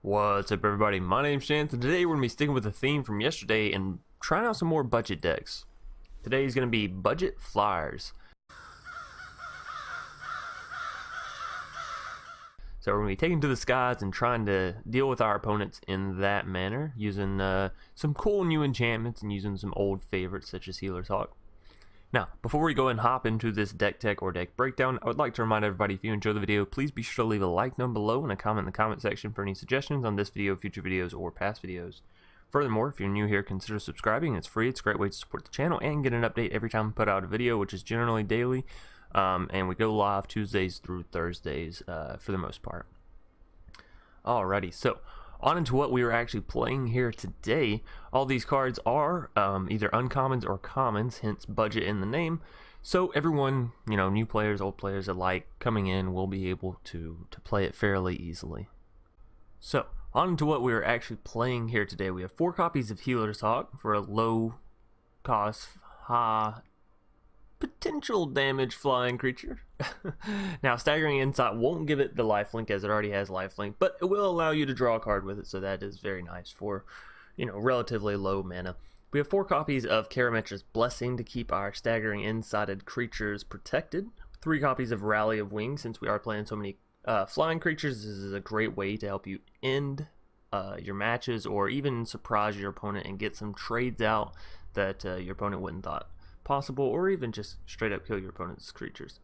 What's up, everybody? My name's Chance, and today we're going to be sticking with the theme from yesterday and trying out some more budget decks. Today is going to be budget flyers. So we're going to be taking to the skies and trying to deal with our opponents in that manner, using some cool new enchantments and using some old favorites such as Healer's Hawk. Now, before we go and hop into this deck tech or deck breakdown, I would like to remind everybody, if you enjoy the video, please be sure to leave a like down below and a comment in the comment section for any suggestions on this video, future videos, or past videos. Furthermore, if you're new here, consider subscribing. It's free. It's a great way to support the channel and get an update every time I put out a video, which is generally daily. And we go live Tuesdays through Thursdays for the most part. Alrighty, so on into what we are actually playing here today. All these cards are either uncommons or commons, hence budget in the name. So everyone, new players, old players alike, coming in will be able to play it fairly easily. So on to what we are actually playing here today. We have 4 copies of Healer's Hawk for a low cost, high potential damage flying creature. Now, Staggering Insight won't give it the lifelink as it already has lifelink, but it will allow you to draw a card with it, so that is very nice for, relatively low mana. We have 4 copies of Karametra's Blessing to keep our Staggering Insighted creatures protected. 3 copies of Rally of Wings, since we are playing so many flying creatures. This is a great way to help you end your matches or even surprise your opponent and get some trades out that your opponent wouldn't thought possible, or even just straight up kill your opponent's creatures.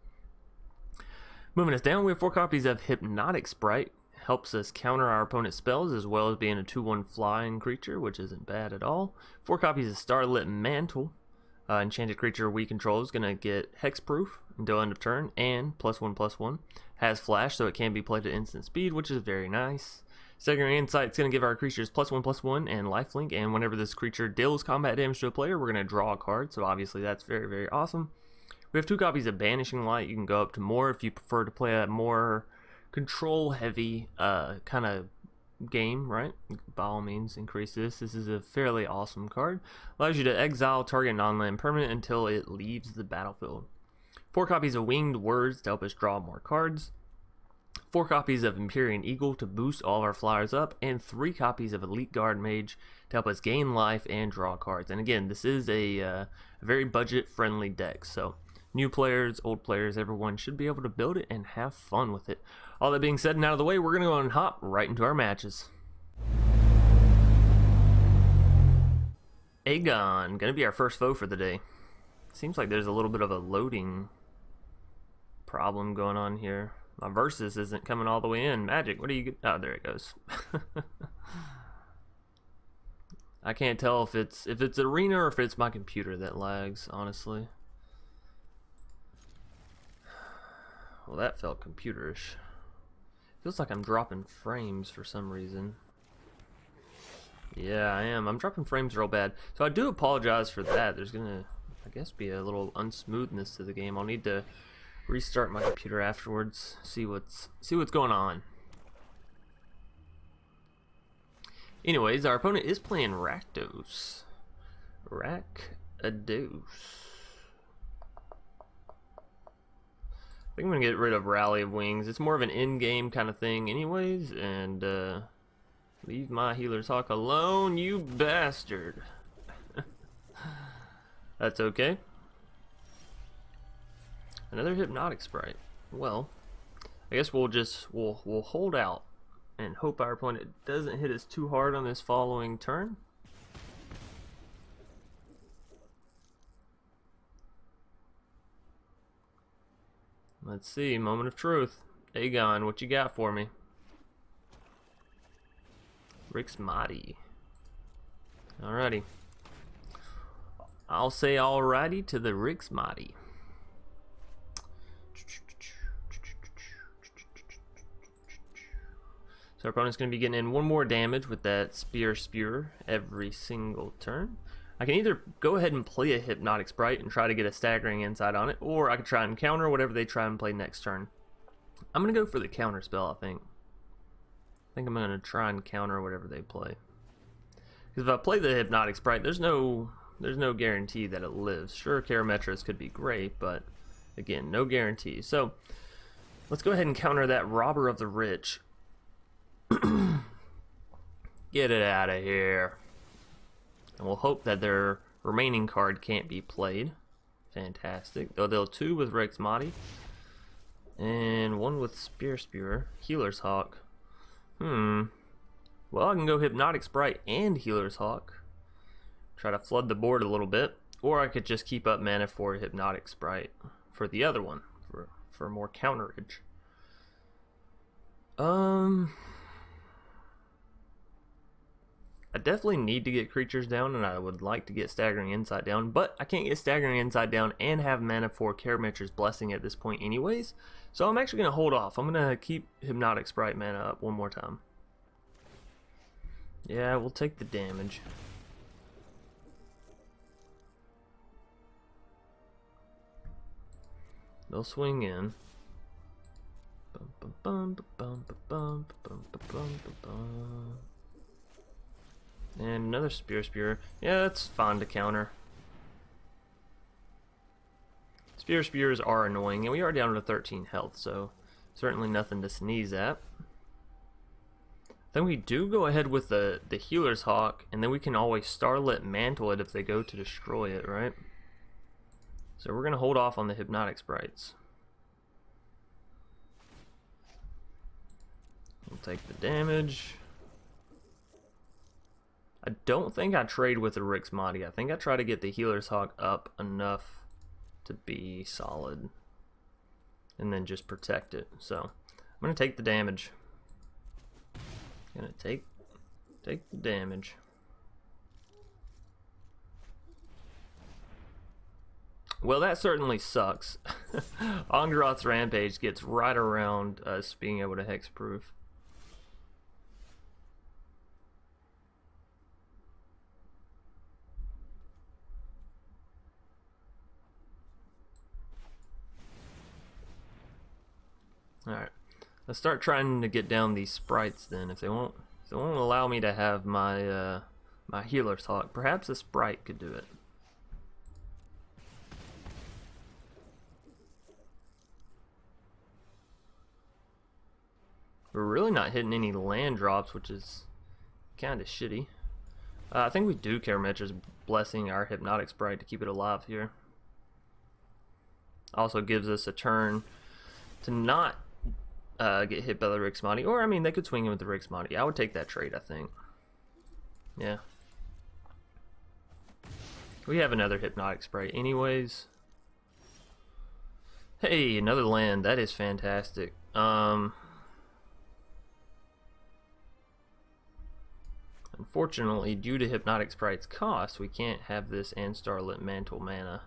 Moving us down, we have 4 copies of Hypnotic Sprite. Helps us counter our opponent's spells as well as being a 2/1 flying creature, which isn't bad at all. 4 copies of Starlit Mantle. Enchanted creature we control is going to get hexproof until end of turn and +1/+1. Has flash, so it can be played at instant speed, which is very nice. Staggering Insight is going to give our creatures +1/+1 and lifelink, and whenever this creature deals combat damage to a player, we're going to draw a card, so obviously that's very, very awesome. We have 2 copies of Banishing Light. You can go up to more if you prefer to play a more control-heavy kind of game, right? By all means, increase this. This is a fairly awesome card. Allows you to exile target non-land permanent until it leaves the battlefield. 4 copies of Winged Words to help us draw more cards. 4 copies of Empyrean Eagle to boost all of our flyers up, and 3 copies of Elite Guardmage to help us gain life and draw cards. And again, this is a very budget-friendly deck, so new players, old players, everyone should be able to build it and have fun with it. All that being said and out of the way, we're going to go and hop right into our matches. Aegon, going to be our first foe for the day. Seems like there's a little bit of a loading problem going on here. My versus isn't coming all the way in. Magic, what do you get? Oh, there it goes. I can't tell if it's Arena or if it's my computer that lags, honestly. Well, that felt computerish. Feels like I'm dropping frames for some reason. Yeah, I am. I'm dropping frames real bad. So I do apologize for that. There's gonna, I guess, be a little unsmoothness to the game. I'll need to restart my computer afterwards, see what's going on. Anyways, our opponent is playing Rakdos. Rakdos. I think I'm gonna get rid of Rally of Wings. It's more of an in-game kind of thing anyways, and leave my Healer's Hawk alone, you bastard. That's okay. Another Hypnotic Sprite. Well, I guess we'll hold out and hope our opponent doesn't hit us too hard on this following turn. Let's see, moment of truth. Aegon, what you got for me? Rixmati. Alrighty. I'll say alrighty to the Rixmati. So our opponent's going to be getting in 1 more damage with that Spewer every single turn. I can either go ahead and play a Hypnotic Sprite and try to get a Staggering Insight on it, or I can try and counter whatever they try and play next turn. I'm going to go for the counter spell, I think. I think I'm going to try and counter whatever they play. Because if I play the Hypnotic Sprite, there's no guarantee that it lives. Sure, Karametras could be great, but again, no guarantee. So let's go ahead and counter that Robber of the Rich. Get it out of here. And we'll hope that their remaining card can't be played. Fantastic. Though they'll 2 with Rex Mahdi. And 1 with Spearer. Healer's Hawk. Well, I can go Hypnotic Sprite and Healer's Hawk. Try to flood the board a little bit. Or I could just keep up mana for Hypnotic Sprite for the other one. For more counterage. I definitely need to get creatures down, and I would like to get Staggering Insight down, but I can't get Staggering Insight down and have mana for Karametra's Blessing at this point anyways, so I'm actually going to hold off. I'm going to keep Hypnotic Sprite mana up one more time. Yeah, we'll take the damage. They'll swing in. And another Spear. Yeah, that's fine to counter. Spears are annoying, and we are down to 13 health, so certainly nothing to sneeze at. Then we do go ahead with the Healer's Hawk, and then we can always Starlit Mantle it if they go to destroy it, right? So we're going to hold off on the Hypnotic Sprites. We'll take the damage. I don't think I trade with the Rex Mahdi. I think I try to get the Healer's Hawk up enough to be solid. And then just protect it. So, I'm going to take the damage. Gonna take the damage. Well, that certainly sucks. Ongroth's Rampage gets right around us being able to hexproof. Alright, let's start trying to get down these sprites then. If they won't allow me to have my my Healer's Hawk, perhaps a sprite could do it. We're really not hitting any land drops, which is kind of shitty. I think we do Karametra's Blessing our Hypnotic Sprite to keep it alive here. Also gives us a turn to not get hit by the Rex Mahdi, or I mean they could swing in with the Rex Mahdi. I would take that trade, I think. Yeah. We have another Hypnotic Sprite anyways. Hey, another land. That is fantastic. Unfortunately, due to Hypnotic Sprite's cost, we can't have this and Starlit Mantle mana.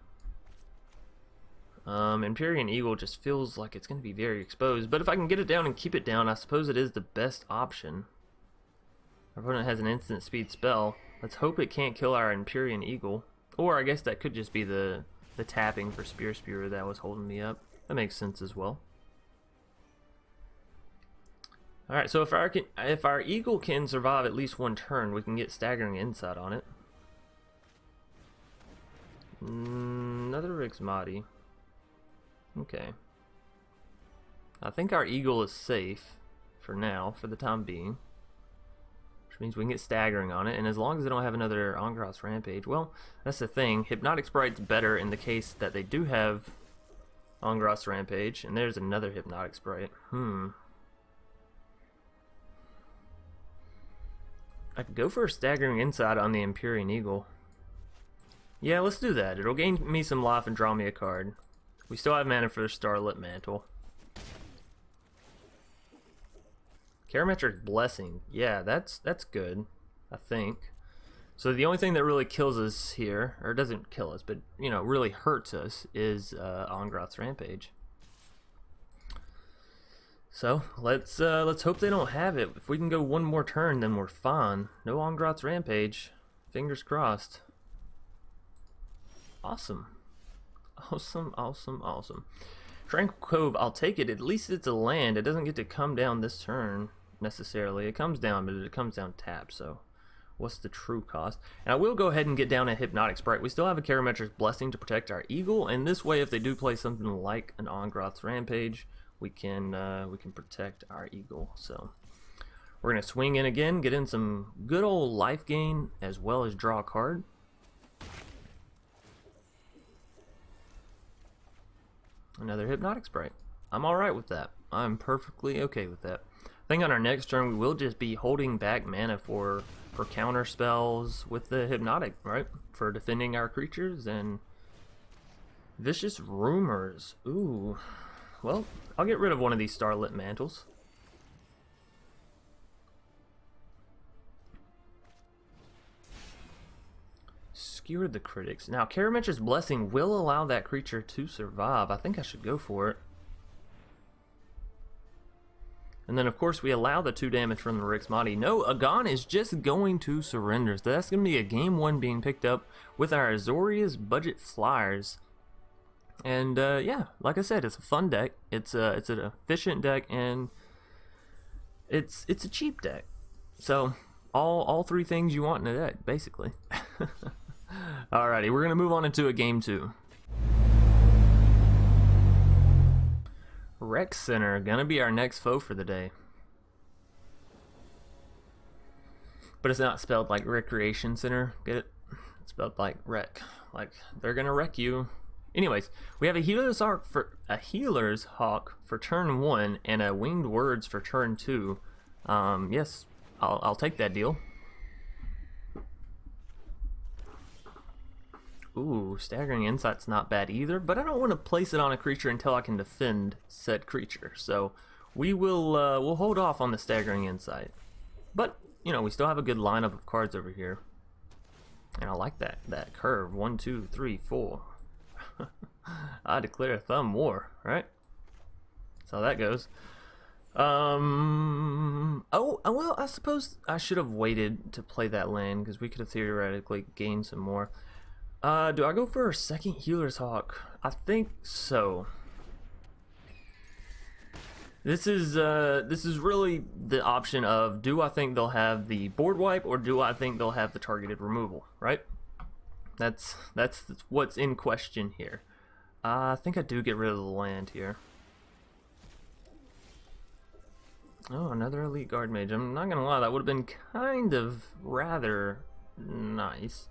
Empyrean Eagle just feels like it's going to be very exposed, but if I can get it down and keep it down, I suppose it is the best option. Our opponent has an instant speed spell. Let's hope it can't kill our Empyrean Eagle. Or I guess that could just be the tapping for Spear that was holding me up. That makes sense as well. Alright, so if our Eagle can survive at least one turn, we can get Staggering Insight on it. Another Rex Mahdi. Okay. I think our Eagle is safe for now, for the time being. Which means we can get Staggering on it, and as long as they don't have another Ongroth's Rampage, well, that's the thing. Hypnotic Sprite's better in the case that they do have Ongroth's Rampage, and there's another Hypnotic Sprite. I could go for a Staggering Insight on the Empyrean Eagle. Yeah, let's do that. It'll gain me some life and draw me a card. We still have mana for the Starlit Mantle. Karametra's Blessing. Yeah, that's good, I think. So the only thing that really kills us here, or doesn't kill us, but you know, really hurts us, is Ongroth's Rampage. So let's hope they don't have it. If we can go one more turn, then we're fine. No Ongroth's Rampage. Fingers crossed. Awesome. Awesome. Tranquil Cove, I'll take it. At least it's a land. It doesn't get to come down this turn necessarily. It comes down, but it comes down tapped. So what's the true cost? And I will go ahead and get down a Hypnotic Sprite. We still have a Karametra's Blessing to protect our Eagle, and this way, if they do play something like an Ongroth's Rampage, we can protect our Eagle. So We're going to swing in again, get in some good old life gain, as well as draw a card. Another Hypnotic Sprite. I'm alright with that. I'm perfectly okay with that. I think on our next turn we will just be holding back mana for counter spells with the Hypnotic, right? For defending our creatures and Vicious Rumors. Ooh. Well, I'll get rid of one of these Starlit Mantles. Skewered the Critics. Now, Karametra's Blessing will allow that creature to survive. I think I should go for it. And then, of course, we allow the 2 damage from the Rixmati. No, Agon is just going to surrender. So that's going to be a game 1 being picked up with our Azorius Budget Flyers. And, yeah, like I said, it's a fun deck. It's an efficient deck, and it's a cheap deck. So, all 3 things you want in a deck, basically. Alrighty, we're going to move on into a game 2. Rec Center, gonna be our next foe for the day. But it's not spelled like Recreation Center, get it? It's spelled like wreck, like they're gonna wreck you. Anyways, we have a Healer's Hawk for turn 1 and a Winged Words for turn 2. Yes, I'll take that deal. Ooh, Staggering Insight's not bad either, but I don't want to place it on a creature until I can defend said creature. So we will we'll hold off on the Staggering Insight. But, you know, we still have a good lineup of cards over here. And I like that curve. 1, 2, 3, 4. I declare a thumb war, right? That's how that goes. Oh, well, I suppose I should have waited to play that land, because we could have theoretically gained some more. Do I go for a second Healer's Hawk? I think so. This is really the option of, do I think they'll have the board wipe, or do I think they'll have the targeted removal, right? That's what's in question here. I think I do get rid of the land here. Oh, another Elite Guardmage. I'm not gonna lie, that would have been kind of rather nice.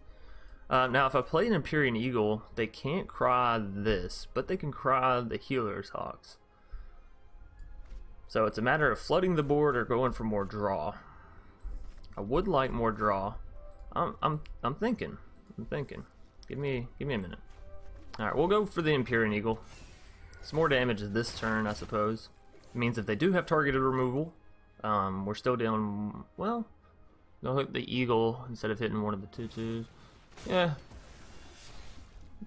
Now, if I play an Empyrean Eagle, they can't cry this, but they can cry the Healer's Hawks. So it's a matter of flooding the board or going for more draw. I would like more draw. I'm thinking. Give me a minute. All right, we'll go for the Empyrean Eagle. Some more damage this turn, I suppose. It means if they do have targeted removal, we're still dealing. Well, they'll hit the Eagle instead of hitting one of the 2/2s. Yeah,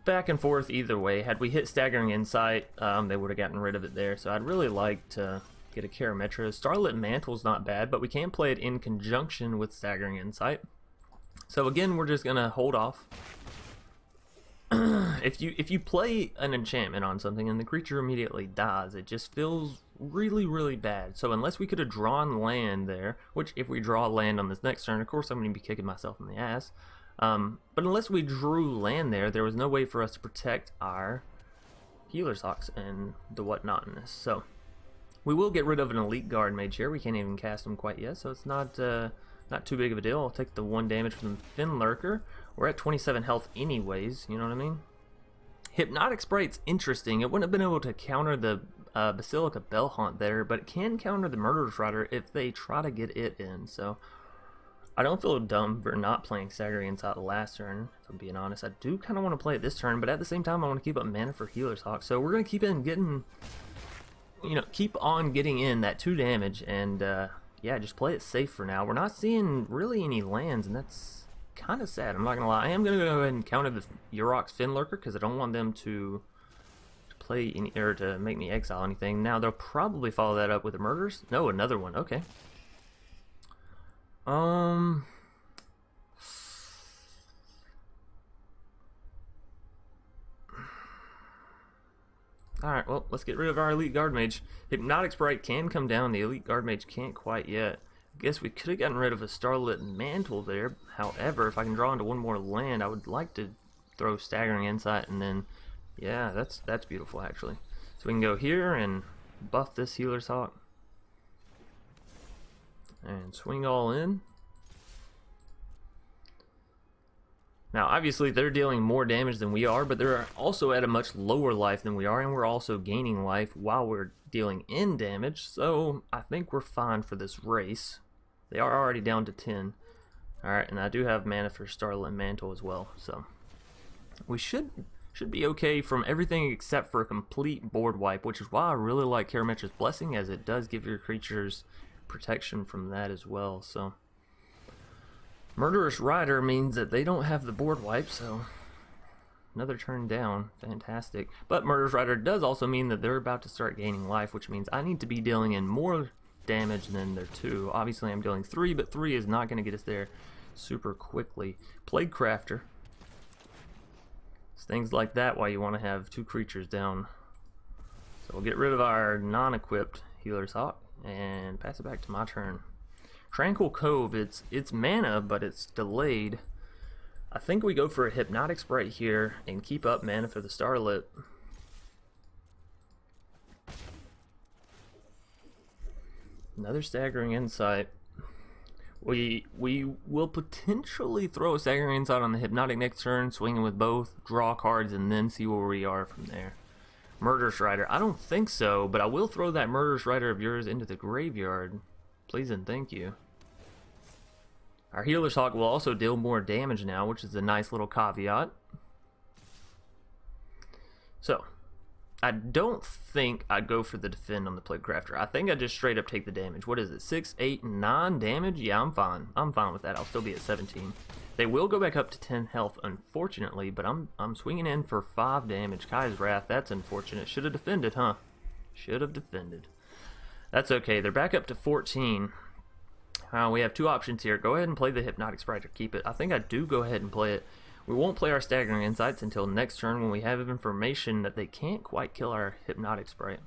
back and forth either way. Had we hit Staggering Insight, they would have gotten rid of it there. So I'd really like to get a Karametra. Starlit Mantle's not bad, but we can play it in conjunction with Staggering Insight. So again, we're just gonna hold off. If you play an enchantment on something and the creature immediately dies, it just feels really bad. So unless we could have drawn land there, which if we draw land on this next turn, of course I'm going to be kicking myself in the ass. But unless we drew land there was no way for us to protect our Healer's Hawks and the whatnotness. So we will get rid of an Elite Guardmage here. We can't even cast them quite yet, so it's not too big of a deal. I'll take the 1 damage from the Fin Lurker. We're at 27 health anyways, you know what I mean? Hypnotic Sprite's interesting. It wouldn't have been able to counter the Basilica Bellhaunt there, but it can counter the Murderous Rider if they try to get it in. So I don't feel dumb for not playing Staggering Insight the last turn, if I'm being honest. I do kind of want to play it this turn, but at the same time I want to keep up mana for Healer's Hawk. So we're going to keep on getting in that 2 damage, and yeah, just play it safe for now. We're not seeing really any lands, and that's kind of sad. I'm not going to lie. I am going to go ahead and counter the Yurok's Fin Lurker because I don't want them to play any, or to make me exile anything. Now they'll probably follow that up with a Murders. No, another one. Okay. Alright, well, let's get rid of our Elite Guardmage. Hypnotic Sprite can come down. The Elite Guardmage can't quite yet. I guess we could have gotten rid of a Starlit Mantle there. However, if I can draw into one more land, I would like to throw Staggering Insight, and then, yeah, that's beautiful, actually. So we can go here and buff this Healer's Hawk. And swing all in. Now, obviously, they're dealing more damage than we are, but they're also at a much lower life than we are, and we're also gaining life while we're dealing in damage, so I think we're fine for this race. They are already down to 10. Alright, and I do have mana for Starlit Mantle as well, so we should be okay from everything except for a complete board wipe, which is why I really like Karametra's Blessing, as it does give your creatures protection from that as well, so... Murderous Rider means that they don't have the board wipe, so another turn down. Fantastic. But Murderous Rider does also mean that they're about to start gaining life, which means I need to be dealing in more damage than their 2. Obviously I'm dealing 3, but 3 is not going to get us there super quickly. Plague Crafter. It's things like that why you want to have 2 creatures down. So we'll get rid of our non-equipped Healer's Hawk and pass it back to my turn. Tranquil Cove, it's mana, but it's delayed. I think we go for a Hypnotic Sprite here and keep up mana for the Starlit. Another Staggering Insight. We will potentially throw a Staggering Insight on the Hypnotic next turn, swinging with both, draw cards, and then see where we are from there. Murderous Rider, I don't think so, but I will throw that Murderous Rider of yours into the graveyard. Please and thank you. Our Healer's Hawk will also deal more damage now, which is a nice little caveat. So, I don't think I'd go for the defend on the Plague Crafter. I think I'd just straight up take the damage. What is it, 6, 8, 9 damage? Yeah, I'm fine. I'm fine with that. I'll still be at 17. They will go back up to 10 health, unfortunately, but I'm swinging in for 5 damage. Kai's Wrath, that's unfortunate. Should have defended, huh? Should have defended. That's okay. They're back up to 14. We have 2 options here. Go ahead and play the Hypnotic Sprite or keep it. I think I do go ahead and play it. We won't play our Staggering Insights until next turn when we have information that they can't quite kill our Hypnotic Sprite.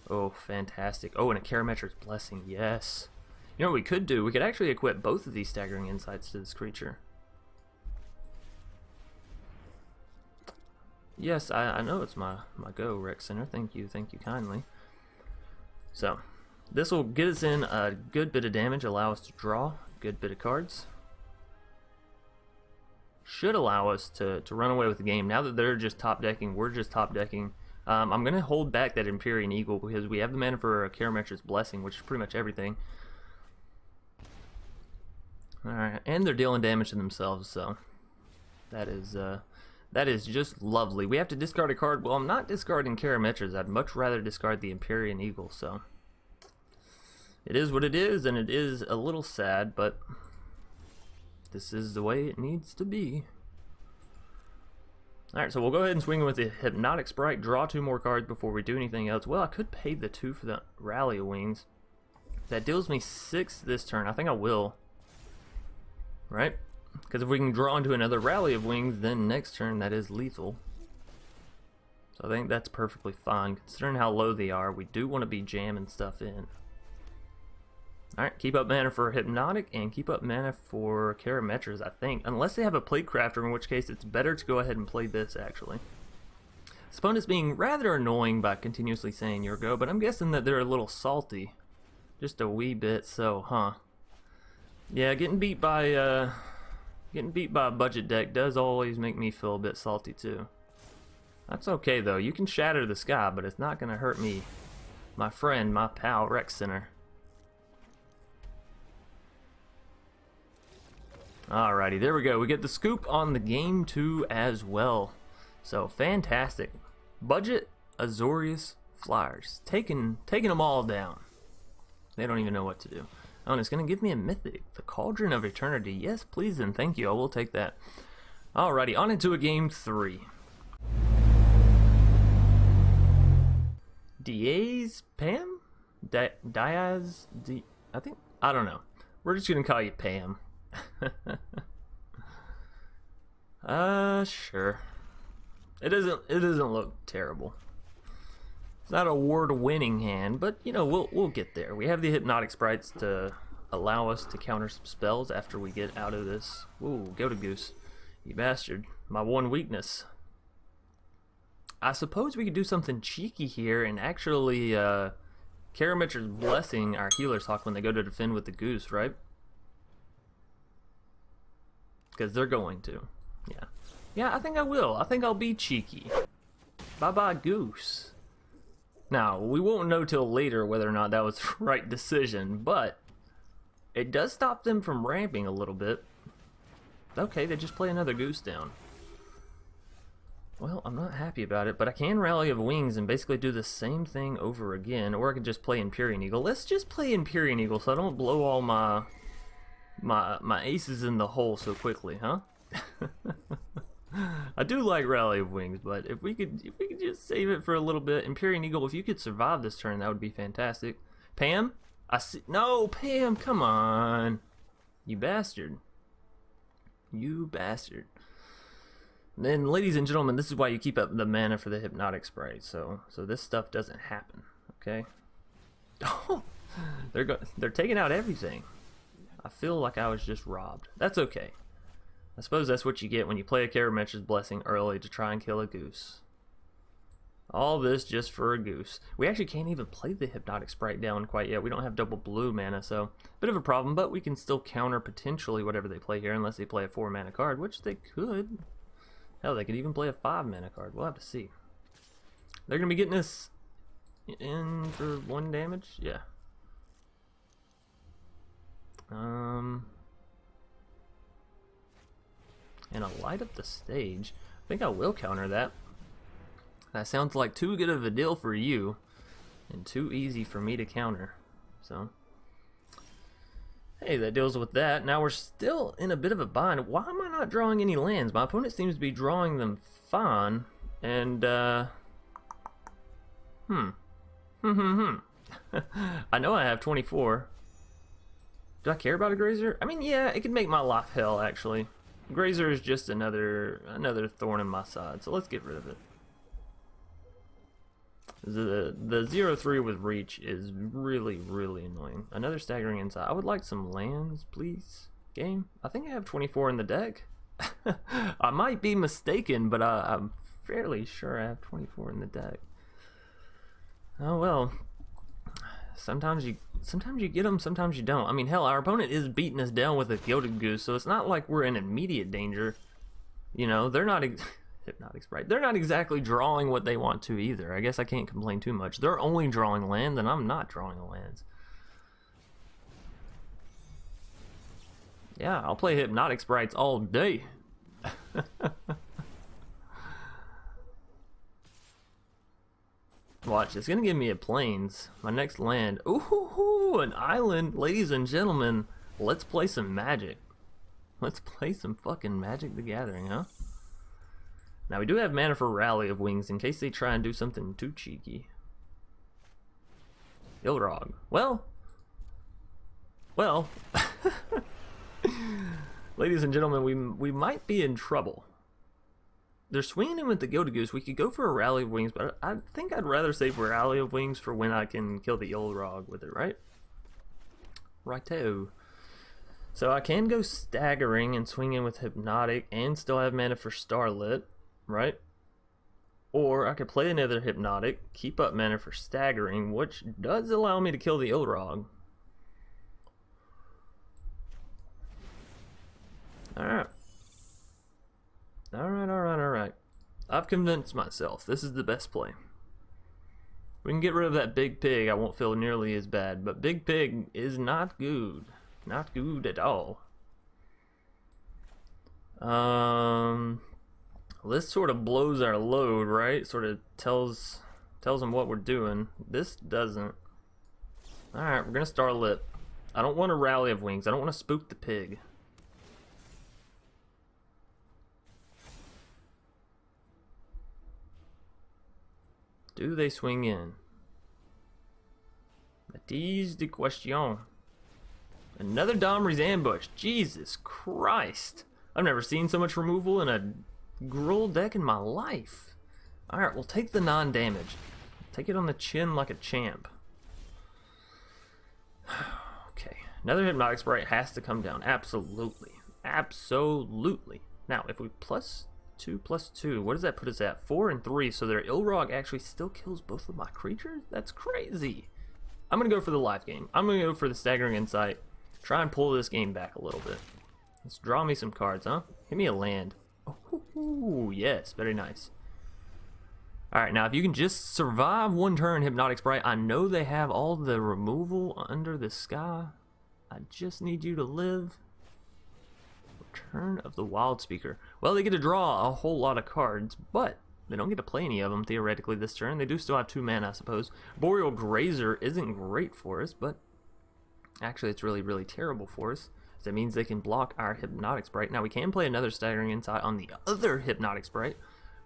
Oh, fantastic. Oh, and a Karametra's Blessing. Yes. You know what we could do? We could actually equip both of these Staggering Insights to this creature. Yes, I know it's my go, Rec Center. Thank you kindly. So, this will get us in a good bit of damage, allow us to draw a good bit of cards. Should allow us to run away with the game. Now that they're just top decking, we're just top decking. I'm going to hold back that Empyrean Eagle because we have the mana for a Karametra's Blessing, which is pretty much everything. Alright, and they're dealing damage to themselves, so that is just lovely. We have to discard a card. Well, I'm not discarding Karametra's. I'd much rather discard the Empyrean Eagle, so it is what it is, and it is a little sad, but this is the way it needs to be. Alright, so we'll go ahead and swing with the Hypnotic Sprite, draw 2 more cards before we do anything else. Well, I could pay the 2 for the Rally of Wings. That deals me 6 this turn. I think I will. Right? Because if we can draw into another Rally of Wings, then next turn that is lethal. So I think that's perfectly fine. Considering how low they are, we do want to be jamming stuff in. Alright, keep up mana for Hypnotic and keep up mana for Karametra's, I think. Unless they have a Plague Crafter, in which case it's better to go ahead and play this, actually. This opponent's being rather annoying by continuously saying your go, but I'm guessing that they're a little salty. Just a wee bit, so, huh. Yeah, getting beat by a budget deck does always make me feel a bit salty, too. That's okay, though. You can shatter the sky, but it's not going to hurt me. My friend, my pal, Rec Center. Alrighty, there we go. We get the scoop on the game 2 as well. So, fantastic. Budget Azorius Flyers. Taking them all down. They don't even know what to do. Oh, and it's going to give me a Mythic. The Cauldron of Eternity. Yes, please and thank you. I will take that. Alrighty, on into a game 3. Diaz Pam? Diaz? I think? I don't know. We're just going to call you Pam. Sure. It doesn't look terrible. It's not a award-winning hand, but you know we'll get there. We have the Hypnotic Sprites to allow us to counter some spells after we get out of this. Ooh, go to Goose, you bastard! My one weakness. I suppose we could do something cheeky here and actually Karametra's blessing our Healer's Hawk when they go to defend with the Goose, right? Because they're going to. Yeah. Yeah, I think I will. I think I'll be cheeky. Bye-bye, Goose. Now, we won't know till later whether or not that was the right decision, but it does stop them from ramping a little bit. Okay, they just play another Goose down. Well, I'm not happy about it, but I can Rally of Wings and basically do the same thing over again, or I could just play Empyrean Eagle. Let's just play Empyrean Eagle so I don't blow all my aces in the hole so quickly, huh? I do like Rally of Wings, but if we could just save it for a little bit, Empyrean Eagle, if you could survive this turn, that would be fantastic. Pam? I see. No, Pam, come on. You bastard. You bastard. Then, ladies and gentlemen, this is why you keep up the mana for the Hypnotic Sprite, so this stuff doesn't happen, okay? Oh, they're taking out everything. I feel like I was just robbed. That's okay. I suppose that's what you get when you play a Karametra's Blessing early to try and kill a Goose. All this just for a Goose. We actually can't even play the Hypnotic Sprite down quite yet. We don't have double blue mana, so bit of a problem, but we can still counter potentially whatever they play here, unless they play a 4 mana card, which they could. Hell, they could even play a 5 mana card. We'll have to see. They're going to be getting this in for 1 damage? Yeah. And I'll light up the stage. I think I will counter that. That sounds like too good of a deal for you and too easy for me to counter. So, hey, that deals with that. Now we're still in a bit of a bind. Why am I not drawing any lands? My opponent seems to be drawing them fine. And, I know I have 24. Do I care about a Grazer? I mean, yeah, it could make my life hell, actually. Grazer is just another thorn in my side, so let's get rid of it. The 0-3 with reach is really, really annoying. Another Staggering Insight. I would like some lands, please, game. I think I have 24 in the deck. I might be mistaken, but I'm fairly sure I have 24 in the deck. Oh well. Sometimes you get them, sometimes you don't. I mean, hell, our opponent is beating us down with a Gilded Goose, so it's not like we're in immediate danger. You know, they're not Hypnotic Sprite. They're not exactly drawing what they want to either. I guess I can't complain too much. They're only drawing land, and I'm not drawing lands. Yeah, I'll play Hypnotic Sprites all day. Watch, it's gonna give me a plains. My next land. Ooh, an island. Ladies and gentlemen, let's play some Magic. Let's play some fucking Magic the Gathering, huh? Now we do have mana for Rally of Wings in case they try and do something too cheeky. Ilrog. Well. Ladies and gentlemen, we might be in trouble. They're swinging in with the Gilded Goose. We could go for a Rally of Wings, but I think I'd rather save Rally of Wings for when I can kill the Ilrog with it, right? Righto. So I can go Staggering and swing in with Hypnotic and still have mana for Starlit, right? Or I could play another Hypnotic, keep up mana for Staggering, which does allow me to kill the Ilrog. Alright. Alright. I've convinced myself. This is the best play. We can get rid of that Big Pig, I won't feel nearly as bad. But Big Pig is not good. Not good at all. This sort of blows our load, right? Sort of tells them what we're doing. This doesn't. Alright, we're gonna Starlit. I don't want a Rally of Wings. I don't want to spook the pig. Do they swing in? That is the question. Another Domri's Ambush. Jesus Christ. I've never seen so much removal in a Gruul deck in my life. Alright, we'll take the non-damage. Take it on the chin like a champ. Okay. Another Hypnotic Sprite has to come down. Absolutely. Absolutely. Now, if we +2/+2, what does that put us at? 4 and 3, so their Ilrog actually still kills both of my creatures? That's crazy. I'm going to go for the life game. I'm going to go for the Staggering Insight. Try and pull this game back a little bit. Let's draw me some cards, huh? Give me a land. Oh, yes. Very nice. Alright, now if you can just survive one turn, Hypnotic Sprite. I know they have all the removal under the sky. I just need you to live. Return of the Wild Speaker. Well, they get to draw a whole lot of cards, but they don't get to play any of them, theoretically, this turn. They do still have 2 mana, I suppose. Boreal Grazer isn't great for us, but actually it's really, really terrible for us. That means they can block our Hypnotic Sprite. Now, we can play another Staggering Insight on the other Hypnotic Sprite,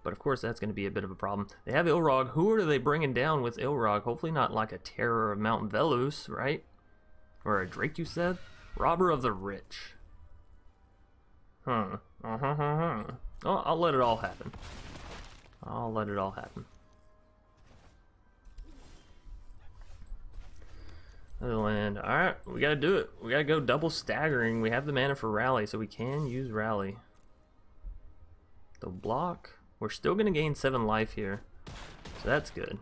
but of course that's going to be a bit of a problem. They have Ilrog. Who are they bringing down with Ilrog? Hopefully not like a Terror of Mount Velus, right? Or a Drake, you said? Robber of the Rich. Oh, I'll let it all happen. I'll let it all happen. Another land. Alright, we gotta do it. We gotta go double staggering. We have the mana for Rally, so we can use Rally. The block. We're still gonna gain 7 life here. So that's good.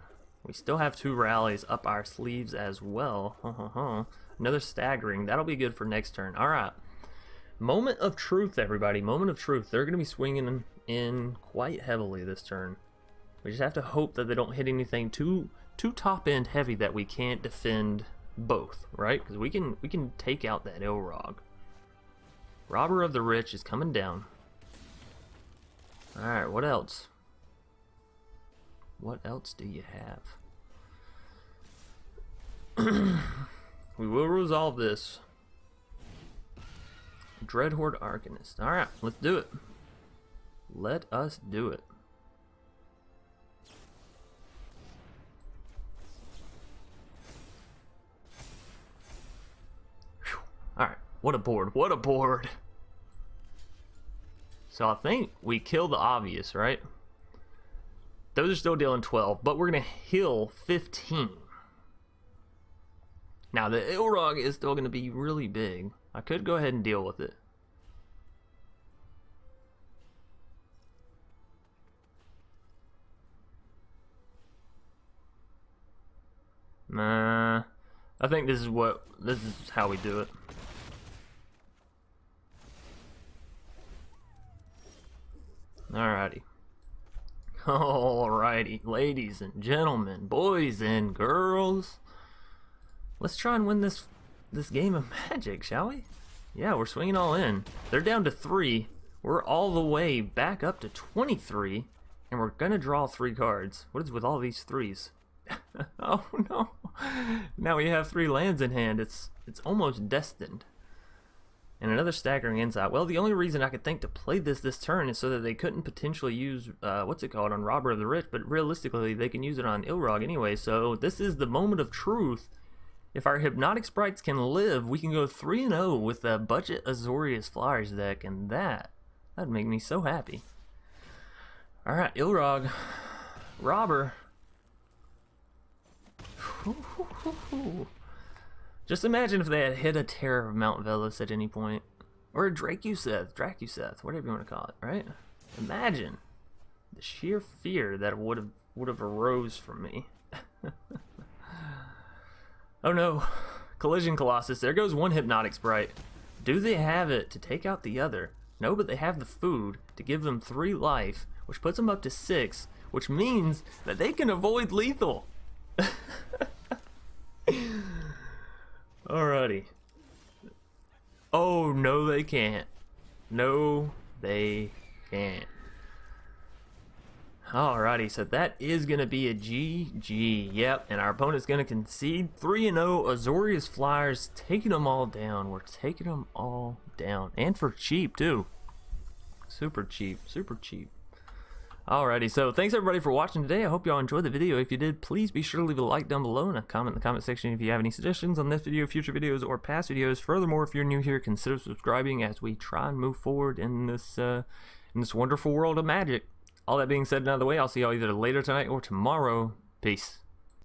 We still have 2 rallies up our sleeves as well. Another staggering. That'll be good for next turn. Alright. Moment of truth, everybody. Moment of truth. They're gonna be swinging in quite heavily this turn. We just have to hope that they don't hit anything too top end heavy that we can't defend both, right? Because we can take out that Ilrog. Robber of the Rich is coming down. Alright, what else? What else do you have? We will resolve this. Dreadhorde Arcanist. Alright, let's do it. Let us do it. Alright, what a board. What a board. So I think we kill the obvious, right? Those are still dealing 12, but we're going to heal 15. Now, the Ilrog is still going to be really big. I could go ahead and deal with it. Nah, I think this is how we do it. Alrighty. Alrighty, ladies and gentlemen, boys and girls. Let's try and win this game of Magic, shall we? Yeah, we're swinging all in. They're down to 3. We're all the way back up to 23. And we're going to draw 3 cards. What is with all these 3s? Oh no. Now we have 3 lands in hand. It's almost destined. And another Staggering Insight. Well, the only reason I could think to play this turn is so that they couldn't potentially use, what's it called, on Robber of the Rich, but realistically they can use it on Ilrog anyway, so this is the moment of truth. If our Hypnotic Sprites can live, we can go 3-0 with a budget Azorius Flyers deck, and that'd make me so happy. Alright, Ilrog. Robber. Just imagine if they had hit a Terror of Mount Velus at any point. Or a Dracuseth, whatever you want to call it, right? Imagine the sheer fear that would have arose from me. Oh no. Collision Colossus. There goes one Hypnotic Sprite. Do they have it to take out the other? No, but they have the food to give them 3 life, which puts them up to 6, which means that they can avoid lethal. Alrighty. Oh, no they can't. No, they can't. Alrighty, so that is going to be a GG. Yep, and our opponent's going to concede 3-0. Azorius Flyers taking them all down. We're taking them all down. And for cheap, too. Super cheap, super cheap. Alrighty, so thanks everybody for watching today. I hope y'all enjoyed the video. If you did, please be sure to leave a like down below and a comment in the comment section if you have any suggestions on this video, future videos, or past videos. Furthermore, if you're new here, consider subscribing as we try and move forward in this wonderful world of Magic. All that being said and out of the way, I'll see y'all either later tonight or tomorrow. Peace.